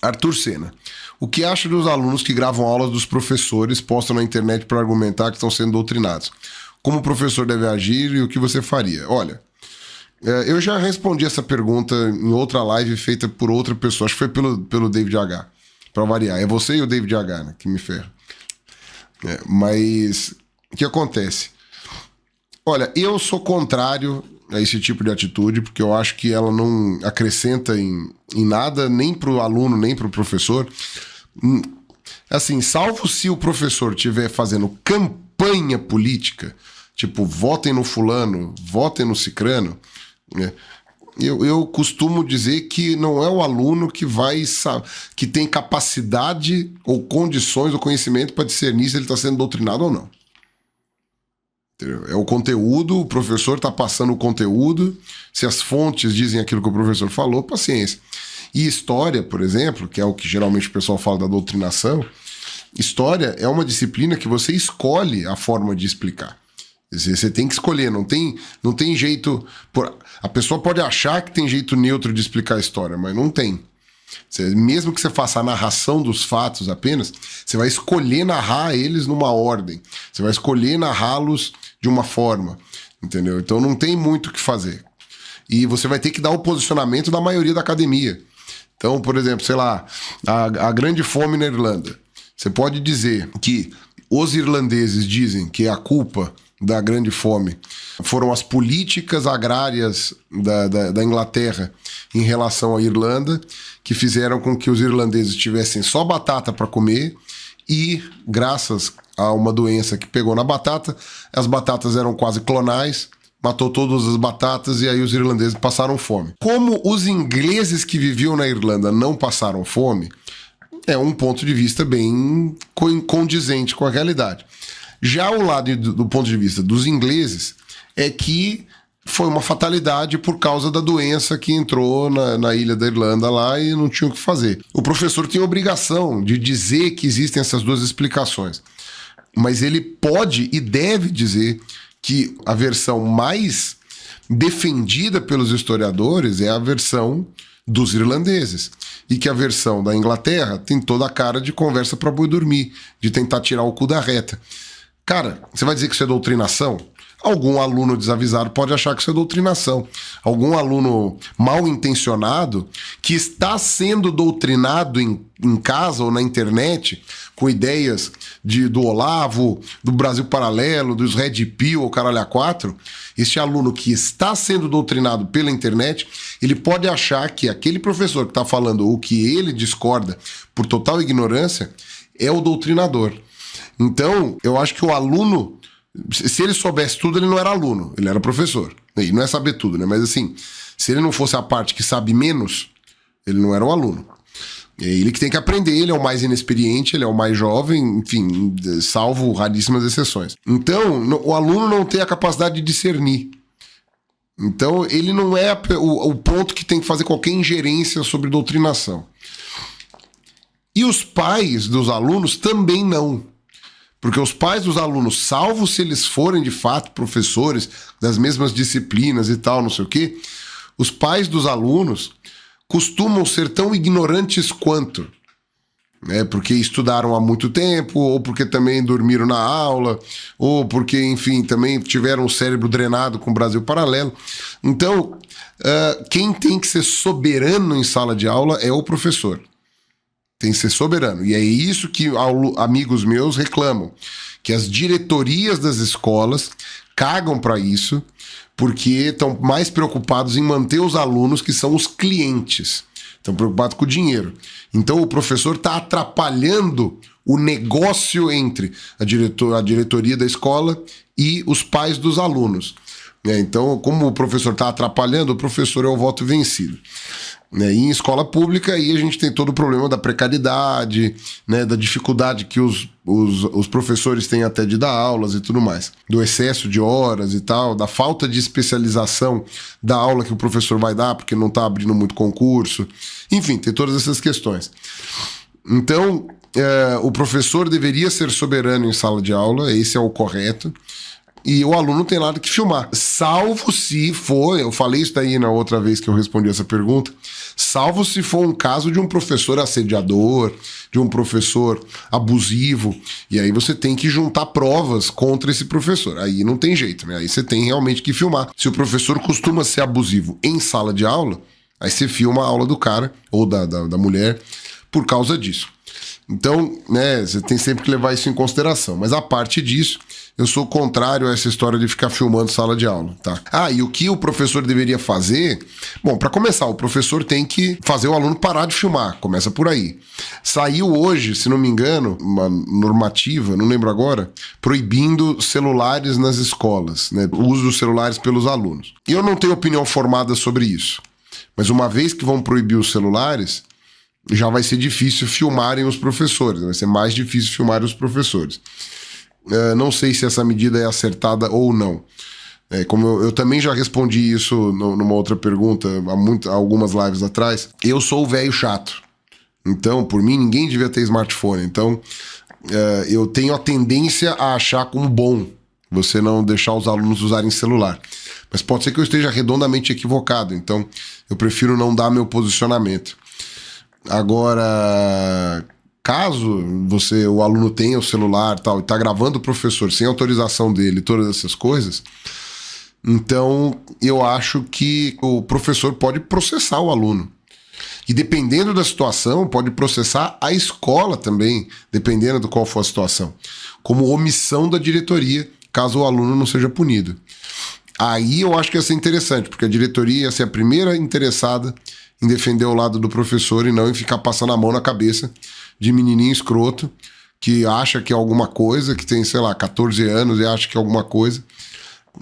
Arthur Sena. O que acha dos alunos que gravam aulas dos professores, postam na internet para argumentar que estão sendo doutrinados? Como o professor deve agir e o que você faria? Olha, eu já respondi essa pergunta em outra live feita por outra pessoa. Acho que foi pelo David H. Para variar. É você e o David H, né, que me ferra. Mas o que acontece? Olha, eu sou contrário a esse tipo de atitude, porque eu acho que ela não acrescenta em nada, nem para o aluno, nem para o professor. Assim, salvo se o professor estiver fazendo campanha política, tipo, votem no fulano, votem no cicrano, né? Eu costumo dizer que não é o aluno que que tem capacidade ou condições ou conhecimento para discernir se ele está sendo doutrinado ou não. Entendeu? É o conteúdo, o professor está passando o conteúdo, se as fontes dizem aquilo que o professor falou, paciência. E história, por exemplo, que é o que geralmente o pessoal fala da doutrinação, história é uma disciplina que você escolhe a forma de explicar. Você tem que escolher, não tem jeito... A pessoa pode achar que tem jeito neutro de explicar a história, mas não tem. Mesmo que você faça a narração dos fatos apenas, você vai escolher narrar eles numa ordem. Você vai escolher narrá-los de uma forma, entendeu? Então não tem muito o que fazer. E você vai ter que dar o posicionamento da maioria da academia. Então, por exemplo, sei lá, a grande fome na Irlanda. Você pode dizer que os irlandeses dizem que a culpa da grande fome foram as políticas agrárias da Inglaterra em relação à Irlanda, que fizeram com que os irlandeses tivessem só batata para comer e, graças a uma doença que pegou na batata, as batatas eram quase clonais, matou todas as batatas e aí os irlandeses passaram fome. Como os ingleses que viviam na Irlanda não passaram fome, é um ponto de vista bem condizente com a realidade. Já o lado do ponto de vista dos ingleses é que foi uma fatalidade por causa da doença que entrou na ilha da Irlanda lá e não tinha o que fazer. O professor tem a obrigação de dizer que existem essas duas explicações, mas ele pode e deve dizer que a versão mais defendida pelos historiadores é a versão dos irlandeses e que a versão da Inglaterra tem toda a cara de conversa para boi dormir, de tentar tirar o cu da reta. Cara, você vai dizer que isso é doutrinação? Algum aluno desavisado pode achar que isso é doutrinação. Algum aluno mal intencionado que está sendo doutrinado em casa ou na internet com ideias do Olavo, do Brasil Paralelo, dos Red Pill ou Caralho A4, este aluno que está sendo doutrinado pela internet, ele pode achar que aquele professor que está falando o que ele discorda por total ignorância é o doutrinador. Então, eu acho que o aluno, se ele soubesse tudo, ele não era aluno, ele era professor. E não é saber tudo, né? Mas assim, se ele não fosse a parte que sabe menos, ele não era um aluno. É ele que tem que aprender, ele é o mais inexperiente, ele é o mais jovem, enfim, salvo raríssimas exceções. Então, o aluno não tem a capacidade de discernir. Então, ele não é o ponto que tem que fazer qualquer ingerência sobre doutrinação. E os pais dos alunos também não. Porque os pais dos alunos, salvo se eles forem de fato professores das mesmas disciplinas e tal, não sei o quê, os pais dos alunos costumam ser tão ignorantes quanto, né? Porque estudaram há muito tempo, ou porque também dormiram na aula, ou porque, enfim, também tiveram o cérebro drenado com o Brasil Paralelo. Então, quem tem que ser soberano em sala de aula é o professor. Tem que ser soberano. E é isso que amigos meus reclamam. Que as diretorias das escolas cagam para isso, porque estão mais preocupados em manter os alunos, que são os clientes. Estão preocupados com o dinheiro. Então o professor está atrapalhando o negócio entre a diretoria da escola e os pais dos alunos. Então, como o professor está atrapalhando, o professor é o voto vencido. E em escola pública, aí a gente tem todo o problema da precariedade, né, da dificuldade que os professores têm até de dar aulas e tudo mais, do excesso de horas e tal, da falta de especialização da aula que o professor vai dar, porque não está abrindo muito concurso. Enfim, tem todas essas questões. Então, o professor deveria ser soberano em sala de aula, esse é o correto. e o aluno não tem nada que filmar. Salvo se for, eu falei isso daí na outra vez que eu respondi essa pergunta, salvo se for um caso de um professor assediador, de um professor abusivo, e aí você tem que juntar provas contra esse professor. Aí não tem jeito, né? Aí você tem realmente que filmar. Se o professor costuma ser abusivo em sala de aula, aí você filma a aula do cara ou da mulher por causa disso. Então, né, você tem sempre que levar isso em consideração. Mas a parte disso, eu sou contrário a essa história de ficar filmando sala de aula, tá? Ah, e o que o professor deveria fazer? Bom, para começar, o professor tem que fazer o aluno parar de filmar. Começa por aí. Saiu hoje, se não me engano, uma normativa, não lembro agora, proibindo celulares nas escolas, né? O uso dos celulares pelos alunos. E eu não tenho opinião formada sobre isso. Mas uma vez que vão proibir os celulares, já vai ser difícil filmarem os professores, vai ser mais difícil filmar os professores. Não sei se essa medida é acertada ou não. Como eu também já respondi isso numa outra pergunta, há algumas lives atrás, eu sou o velho chato. Então, por mim, ninguém devia ter smartphone. Então, eu tenho a tendência a achar como bom você não deixar os alunos usarem celular. Mas pode ser que eu esteja redondamente equivocado, então eu prefiro não dar meu posicionamento. Agora, caso o aluno tenha o celular tal, e está gravando o professor sem autorização dele, todas essas coisas, então eu acho que o professor pode processar o aluno. E dependendo da situação, pode processar a escola também, dependendo de qual for a situação, como omissão da diretoria, caso o aluno não seja punido. Aí eu acho que ia ser interessante, porque a diretoria ia ser a primeira interessada em defender o lado do professor e não em ficar passando a mão na cabeça de menininho escroto que acha que é alguma coisa, que tem, sei lá, 14 anos e acha que é alguma coisa,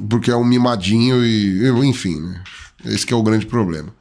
porque é um mimadinho e enfim, né? Esse que é o grande problema.